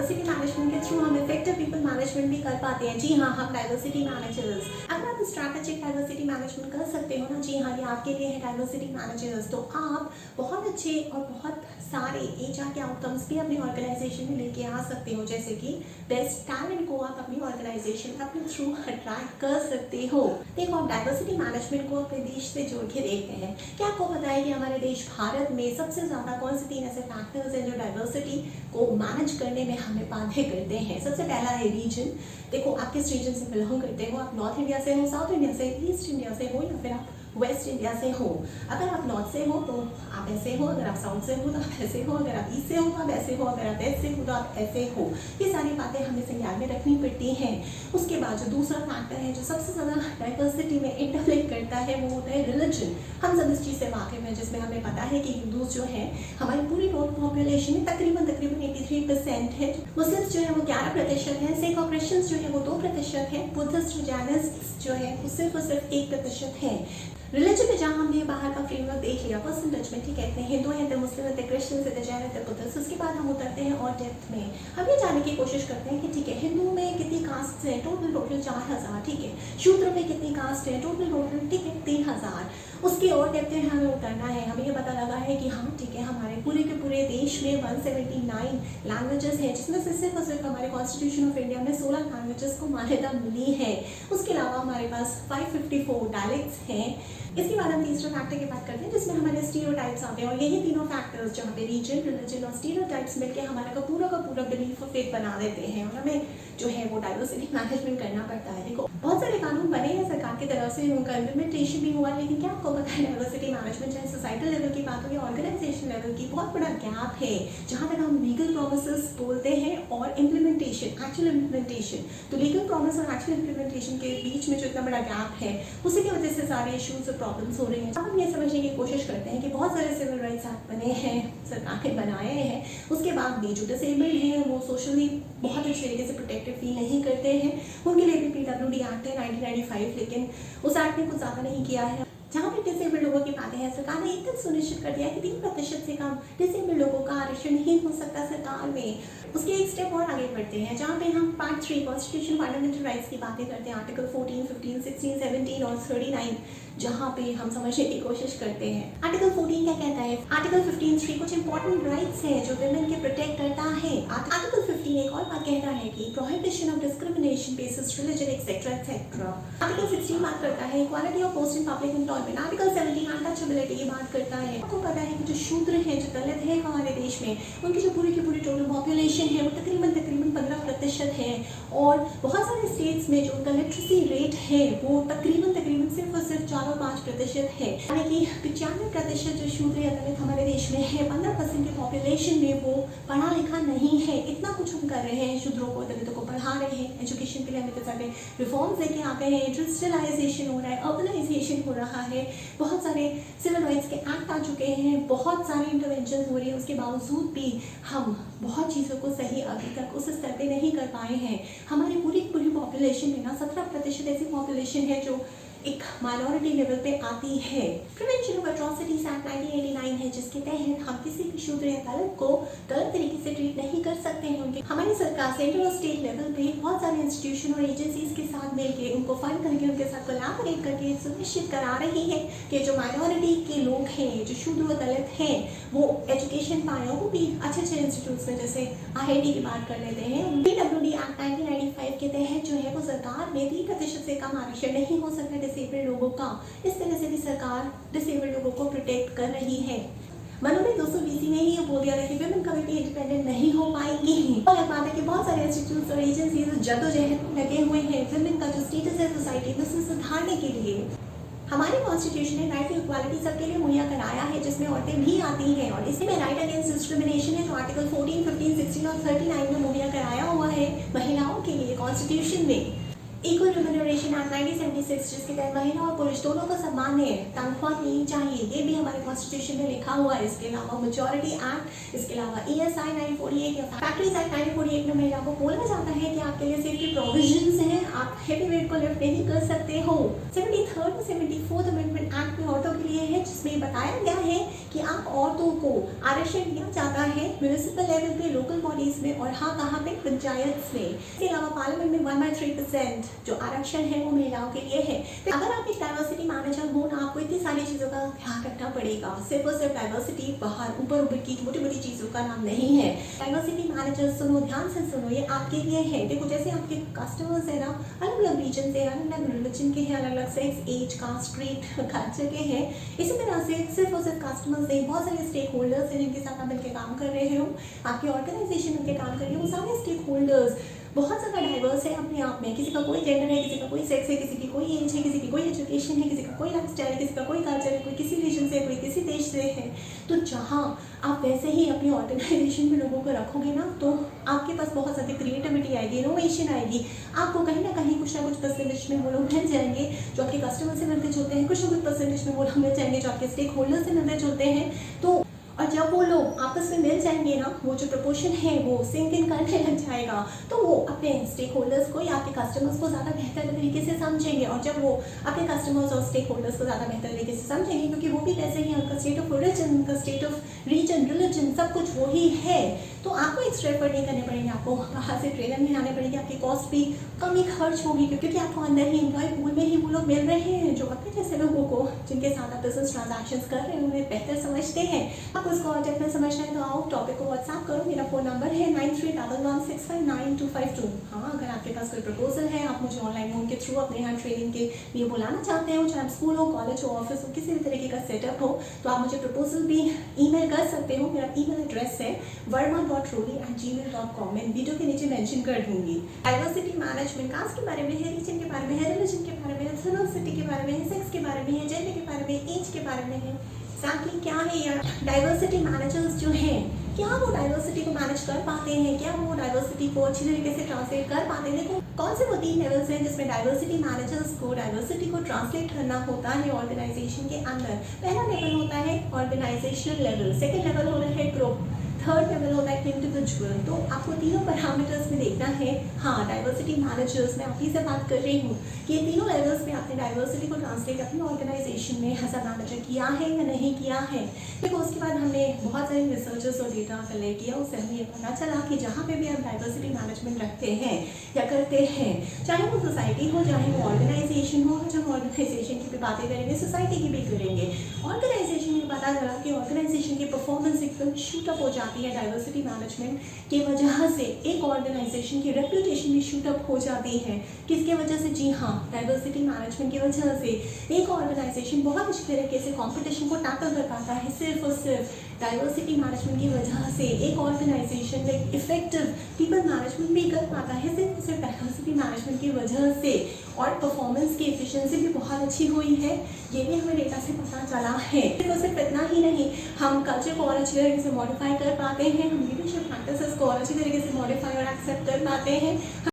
Diversity management के through हम effective people management भी कर पाते हैं। जी हाँ, हम डाइवर्सिटी मैनेजर्स, अगर आप स्ट्रैटेजिक डाइवर्सिटी मैनेजमेंट कर सकते हो ना, जी हाँ, ये आपके लिए है डाइवर्सिटी मैनेजर्स, तो आप बहुत अच्छे और बहुत सारे एचआर के आउटकम्स भी अपनी ऑर्गेनाइजेशन में लेके आ सकते हो। जैसे कि बेस्ट टैलेंट को आप अपनी ऑर्गेनाइजेशन अपने थ्रू अट्रैक्ट कर सकते हो। देखो, आप डाइवर्सिटी मैनेजमेंट को अपने देश से जोड़ के देखते हैं। क्या आपको पता है कि हमारे देश भारत में सबसे ज़्यादा कौन से 3 ऐसे फैक्टर्स हैं जो डाइवर्सिटी को मैनेज करने में हमें बाधे करते हैं? सबसे पहला है रीजन। देखो, आप किस रीजन से बिलोंग करते हो? आप नॉर्थ इंडिया से हो, साउथ इंडिया से, ईस्ट इंडिया से हो, या फिर आप वेस्ट इंडिया से हो। अगर आप नॉर्थ से हो तो आप ऐसे हो, अगर आप साउथ से हो तो आप ऐसे हो, अगर आप ईस्ट से हो तो आप ऐसे हो, अगर आप वेस्ट से हो तो आप ऐसे हो। ये सारी बातें हमें संज्ञान में रखनी पड़ती हैं। उसके बाद जो दूसरा फैक्टर है जो सबसे ज़्यादा डाइवर्सिटी में इंटरलिंक करता है वो होता है रिलीजन। हम सब इस चीज़ से वाकिफ हैं, जिसमें हमें पता है कि हिंदूज जो हैं हमारी पूरी टोटल पॉपुलेशन में तकरीबन 83% है। मुस्लिम्स जो है वो 11% है, सिख और क्रिश्चियंस जो है वो 2% है, बुद्धिस्ट और जैनिस्ट जो है वो सिर्फ और सिर्फ 1% है। रिलीजन में जहाँ हमने बाहर का फ्रेमवर्क देख लिया परसेंटेज में, ठीक है, इतने हिंदू हैं, इतने मुस्लिम, इतने क्रिश्चियन, इतने जैन, इतने बुद्धिस्ट। उसके बाद हम उतरते हैं और डेप्थ में हम ये जानने की कोशिश करते हैं कि ठीक है, हिंदू में कितनी कास्ट हैं? टोटल 4000, ठीक है। शूद्र में कितनी कास्ट है? टोटल, ठीक है, 3000। उसकी और डेप्थ में हमें उतरना है। हमें ये पता लगा है कि हाँ, ठीक है, हमारे पूरे के पूरे देश में 179 लैंग्वेजेस हैं, जिसमें से सिर्फ और सिर्फ हमारे कॉन्स्टिट्यूशन ऑफ इंडिया में 16 लैंग्वेजेस को मान्यता मिली है। उसके अलावा हमारे पास 554 डायलेक्ट्स हैं। इसके बाद हम तीसरे फैक्टर की बात करते हैं, जिसमें हमारे स्टीरियोटाइप्स आते हैं। और यही तीनों फैक्टर्स, जहाँ पे रीजन, रिलीजन और स्टीरियोटाइप्स मिलकर हमारा का पूरा बिलीफ और फेथ बना देते हैं, और हमें जो है वो डाइवर्सिटी मैनेजमेंट करना पड़ता है। देखो, बहुत सारे कानून बने हैं सरकार की तरफ से, उनका इम्प्लीमेंटेशन भी हुआ, लेकिन क्या आपको पता है डाइवर्सिटी मैनेजमेंट चाहे सोसाइटल लेवल की बात हो या ऑर्गेनाइजेशन लेवल की, बहुत बड़ा गैप है जहाँ तक हम लीगल प्रोमिसेस बोलते हैं और इम्प्लीमेंटेशन, एक्चुअल इम्प्लीमेंटेशन। तो लीगल प्रोमिस और एक्चुअल इम्प्लीमेंटेशन के बीच में जो इतना बड़ा गैप है, उसी की वजह से सारे इशूज प्रॉब्लम्स हो रही हैं। हम ये समझने की कोशिश करते हैं कि बहुत सारे सिविल राइट्स एक्ट बने हैं, सरकार ने बनाए हैं, उसके बाद भी जो डिसेबल्ड हैं वो सोशली बहुत अच्छे तरीके से प्रोटेक्टेड फील नहीं करते हैं। उनके लिए भी PWD एक्ट है 1995, लेकिन उस एक्ट ने कुछ ज़्यादा नहीं किया है। जहाँ पे डिसेबल्ड लोगों की बातें हैं, सरकार ने एकदम सुनिश्चित कर दिया कि 3% से कम डिसेबल्ड लोगों का आरक्षण नहीं हो सकता सरकार में। उसके एक स्टेप और आगे बढ़ते हैं, जहाँ पे हम पार्ट 3 कॉन्स्टिट्यूशन फंडामेंटल राइट्स की बातें करते हैं, आर्टिकल 14, 15, 16, 17 और 39, जहाँ पे हम समझने की कोशिश करते हैं। आर्टिकल 14 क्या कहता है? आर्टिकल 15(3) कुछ इंपॉर्टेंट राइट्स हैं जो वुमेन के प्रोटेक्ट करता है। आर्टिकल 15 एक और बात कहता है कि prohibition of discrimination basis religion etcetera etcetera. Article 16 बात करता है equality of post in public employment. Article 17 untouchability की बात करता है। आपको पता है कि जो शूद्र हैं, जो दलित हैं हमारे देश में, उनकी जो पूरी की पूरी टोटल पॉपुलेशन है वो तकरीबन 15% है, और बहुत सारे स्टेट्स में जो उनका लिटरेसी रेट है वो तकरीबन सिर्फ और सिर्फ 4 और 5% है। यानी कि 95% जो शूद्र या दलित हमारे देश में है, 15% की पॉपुलेशन में वो पढ़ा लिखा नहीं है। इतना कुछ हम कर रहे हैं, शूद्रों को, दलितों को पढ़ा रहे हैं, एजुकेशन के लिए हम इतने सारे रिफॉर्म्स लेके आते हैं, इंडस्ट्रियलाइजेशन हो रहा है, अर्बनाइजेशन हो रहा है, बहुत सारे सिविल राइट्स के एक्ट आ चुके हैं, बहुत सारी इंटरवेंशन हो रही है। उसके बावजूद भी हम बहुत चीज़ों को सही अभी तक उस स्तर पे नहीं कर पाए हैं। हमारी पूरी पॉपुलेशन में ना 17% ऐसी पॉपुलेशन है जो एक माइनॉरिटी लेवल पे आती है। प्रिवेंशन ऑफ एट्रॉसिटीज एक्ट 1989 है, जिसके तहत हम किसी भी शूद्र या दलित को गलत तरीके से ट्रीट नहीं कर सकते हैं। उनके हमारी सरकार सेंट्रल और स्टेट लेवल पे बहुत सारे इंस्टीट्यूशन और एजेंसीज के साथ मिलकर, उनको फंड करके, उनके साथ कोलैबोरेट करके सुनिश्चित करा रही है कि जो माइनॉरिटी के लोग हैं, जो शूद्र व दलित हैं, वो एजुकेशन पाए, वो भी अच्छे इंस्टीट्यूट्स में, जैसे IIT की बात कर लेते हैं। PWD एक्ट 1995 के तहत जो है वो सरकार में 3% से कम आरक्षण नहीं हो सकता डिसेबल्ड लोगों का। इस तरह से भी सरकार डिसेबल्ड लोगों को प्रोटेक्ट कर रही है। मनु ने 220 में ही ये बोल दिया था कि वुमेन कभी भी इंडिपेंडेंट नहीं हो पाएंगी। और एक बात है कि बहुत सारे इंस्टीट्यूट्स और एजेंसीज जद्दोजहद लगे हुए हैं वुमेन का जो स्टेटस है सोसाइटी में उसे सुधारने के लिए। हमारे कॉन्स्टिट्यूशन ने राइट टू इक्वालिटी सबके लिए मुहैया कराया है, जिसमें औरतें भी आती हैं, और इसमें राइट अगेंस्ट डिस्क्रिमिनेशन है जो आर्टिकल 14, 15, 16 और 39 में मुहैया कराया हुआ है महिलाओं के लिए कॉन्स्टिट्यूशन में। इक्वल रिम्यूनरेशन एक्ट 1976, जिसके तहत महिला और पुरुष दोनों को समान है तनख्वाह देनी चाहिए, ये भी हमारे कॉन्स्टिट्यूशन में लिखा हुआ है। इसके अलावा मेजॉरिटी एक्ट, इसके अलावा ESI 948 या फैक्ट्रीज एक्ट 1948 में महिला को बोला जाता है कि आपके लिए सेफ्टी प्रोविजंस हैं, आप हैवी वेट को लिफ्ट नहीं कर सकते हो। 73rd और 74th अमेंडमेंट एक्ट में औरतों के लिए है, जिसमें बताया गया है कि आप औरतों को आरक्षण दिया जाता है म्यूनिसिपल लेवल पे, लोकल बॉडीज में और हाँ कहाँ पे, पंचायत में। इसके अलावा पार्लियामेंट में 1/3% जो आरक्षण है वो महिलाओं के लिए है। अगर आप एक डाइवर्सिटी मैनेजर हो ना, आपको इतनी सारी चीज़ों का ध्यान रखना पड़ेगा। सिर्फ और सिर्फ डाइवर्सिटी बाहर ऊपर ऊपर की मोटी मोटी चीज़ों का नाम नहीं है। डाइवर्सिटी मैनेजर सुनो, ध्यान से सुनो, ये आपके लिए है। देखो जैसे आपके कस्टमर्स है ना, अलग अलग रीजन से, अलग अलग रिलीजन के हैं, अलग अलग sex, age, caste, creed, culture के हैं। इसी तरह से सिर्फ और सिर्फ कस्टमर्स नहीं, बहुत सारे स्टेक होल्डर्स हैं जिनके साथ आप मिलकर काम कर रहे हो, आपकी ऑर्गेनाइजेशन मिलकर काम कर रही हो। वो सारे स्टेक होल्डर्स बहुत ज़्यादा डाइवर्स है अपने आप में। किसी का कोई जेंडर है, किसी का कोई सेक्स है, किसी की कोई एज है, किसी की कोई एजुकेशन है, किसी का कोई लाइफस्टाइल है, किसी का कोई कल्चर है, कोई किसी रीजन से, कोई किसी देश से है। तो जहाँ आप वैसे ही अपनी ऑर्गेनाइजेशन में लोगों को रखोगे ना, तो आपके पास बहुत ज़्यादा क्रिएटिविटी आएगी, इनोवेशन आएगी। आपको कहीं ना कुछ परसेंटेज में वो लोग मिल जाएंगे जो आपके कस्टमर से मिलते जुलते हैं, कुछ ना कुछ परसेंटेज में वो लोग मिल जाएंगे जो आपके स्टेक होल्डर से मिलते जुलते हैं। तो और जब वो लोग आपस में मिल जाएंगे ना, वो जो प्रपोर्शन है वो सिंक इन करने लग जाएगा, तो वो अपने स्टेक होल्डर्स को या आपके कस्टमर्स को ज़्यादा बेहतर तरीके से समझेंगे। और जब वो अपने कस्टमर्स और स्टेक होल्डर्स को ज़्यादा बेहतर तरीके से समझेंगे, क्योंकि वो भी वैसे ही उनका स्टेट ऑफ ओरिजिन, उनका स्टेट ऑफ रीजन, रिलीजन सब कुछ वही है, तो आपको एक्स्ट्रा एफर्ट नहीं करने पड़ेंगे, आपको बाहर से ट्रेनर नहीं आने पड़ेंगे, आपकी कॉस्ट भी कम ही खर्च होगी, क्योंकि आपको अंदर ही एम्प्लॉय पूल में ही वो लोग मिल रहे हैं जो अपने जैसे लोगों को, जिनके साथ आप बिजनेस ट्रांजैक्शंस कर रहे हैं, उन्हें बेहतर समझते हैं। आप उसको और जब समझना है तो आओ, टॉपिक को व्हाट्सएप करो। मेरा फ़ोन नंबर है 9311659252। हाँ, अगर आपके पास कोई प्रपोजल है, आप मुझे ऑनलाइन मोड के थ्रू अपने यहाँ ट्रेनिंग के लिए बुलाना चाहते हो, चाहे स्कूल हो, कॉलेज हो, ऑफिस हो, किसी भी तरीके का सेटअप हो, तो आप मुझे प्रपोजल भी ईमेल कर सकते हो। मेरा ईमेल एड्रेस है verma.roli@gmail.com। मैं वीडियो के नीचे मेंशन कर दूंगी। डाइवर्सिटी मैनेजमेंट कास्ट के बारे में है, रीजन के बारे में है, रिलीजन के बारे में है, एथनिसिटी के बारे में है, सेक्स के बारे में है, जेंडर के बारे में, एज के बारे में है। एग्जैक्टली क्या है यार डाइवर्सिटी मैनेजर्स जो हैं, क्या वो डाइवर्सिटी को मैनेज कर पाते हैं, क्या वो डाइवर्सिटी को अच्छी तरीके से ट्रांसलेट कर पाते हैं? देखो कौन से वो 3 लेवल्स हैं जिसमें डाइवर्सिटी मैनेजर्स को डाइवर्सिटी को ट्रांसलेट करना होता है ऑर्गेनाइजेशन के अंदर। पहला लेवल होता है ऑर्गेनाइजेशनल लेवल, सेकेंड लेवल होता है ग्रुप, थर्ड लेवल होता है इंडिविजुअल। तो आपको तीनों पैरामीटर्स में देखना है। हाँ, डाइवर्सिटी मैनेजर्स, मैं आप ही से बात कर रही हूँ कि ये तीनों लेवल्स में आपने डाइवर्सिटी को ट्रांसलेट अपनी ऑर्गेनाइजेशन में एज अ मैनेजर किया है या नहीं किया है। देखो उसके बाद हमने बहुत सारे रिसर्चर्स और डेटा कलेक्ट किया, उससे हमें ये पता चला कि जहाँ पे भी आप डाइवर्सिटी मैनेजमेंट रखते हैं या करते हैं, चाहे वो सोसाइटी हो, चाहे वो ऑर्गेनाइजेशन हो, जब ऑर्गेनाइजेशन की भी बातें करेंगे, सोसाइटी की भी करेंगे। ऑर्गेनाइजेशन में पता चला कि ऑर्गेनाइजेशन की परफॉर्मेंस एकदम शूटअप हो जाती है डाइवर्सिटी मैनेजमेंट की वजह से। एक ऑर्गेनाइजेशन की रेप्यूटेशन भी शूटअप हो जाती है। किसके वजह से? जी हाँ, डाइवर्सिटी मैनेजमेंट की वजह से। एक ऑर्गेनाइजेशन बहुत अच्छी तरीके से कंपटीशन को टैकल कर पाता है सिर्फ और सिर्फ डाइवर्सिटी मैनेजमेंट की वजह से। एक ऑर्गेनाइजेशन में इफेक्टिव पीपल मैनेजमेंट भी कर पाता है सिर्फ और सिर्फ डाइवर्सिटी मैनेजमेंट की वजह से। और परफॉर्मेंस की एफिशिएंसी भी बहुत अच्छी हुई है, ये भी हमें डेटा से पता चला है। तो सिर्फ इतना ही नहीं, हम कल्चर को और अच्छी तरीके से मॉडिफाई कर पाते हैं, हम लीडरशिप प्रैक्टिसेस को और अच्छी तरीके से मॉडिफाई और एक्सेप्ट कर पाते हैं।